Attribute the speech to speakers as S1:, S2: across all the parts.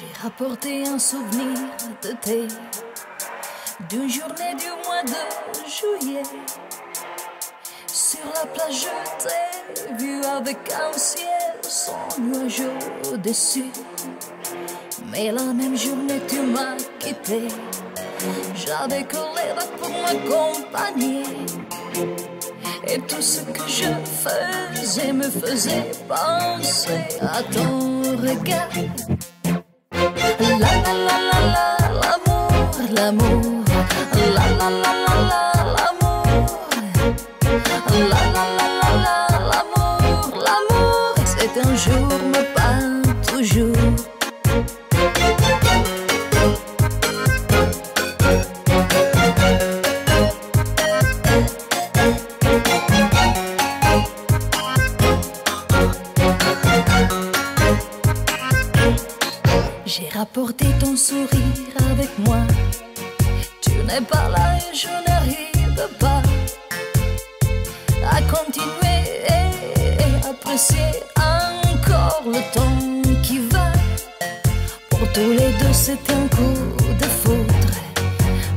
S1: J'ai rapporté un souvenir de thé d'une journée du mois de juillet. Sur la plage, je t'ai vu avec un ciel sans nuage au-dessus. Mais la même journée, tu m'as quitté. J'avais que les vagues pour m'accompagner. Et tout ce que je faisais me faisait penser à ton regard. La la la la la, l'amour, l'amour. La la la la la, l'amour. La la la la la, l'amour, l'amour. C'est un jour, mais pas toujours. J'ai rapporté ton sourire avec moi. Tu n'es pas là et je n'arrive pas à continuer et apprécier encore le temps qui va. Pour tous les deux c'était un coup de foudre,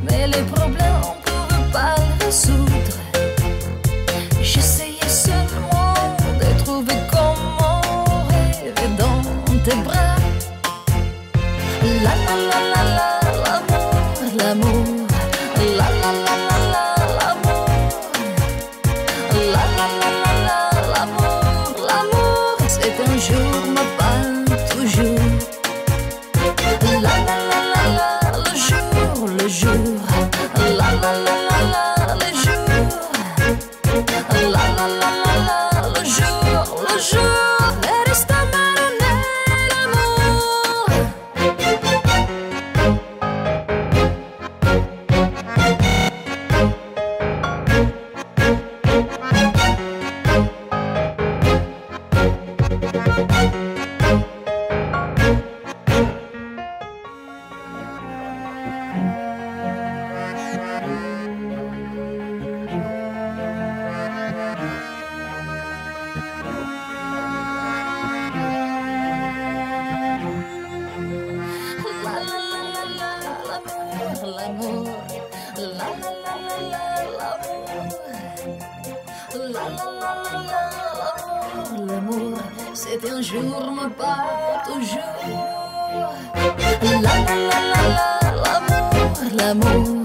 S1: mais les problèmes on pouvait pas les résoudre. J'essayais seulement de trouver comment rêver dans tes bras. La la la la la, l'amour, l'amour. La la la la la, l'amour. La la la la la, l'amour, l'amour. C'est un jour, mais pas toujours. La la la la la, le jour, le jour. La la la la la, le jour. La la la la la, le jour, le jour. Eres tan l'amour, la la la la la, l'amour, la la la la la, l'amour, l'amour, c'est un jour mais pas toujours. La la la la la, l'amour, l'amour.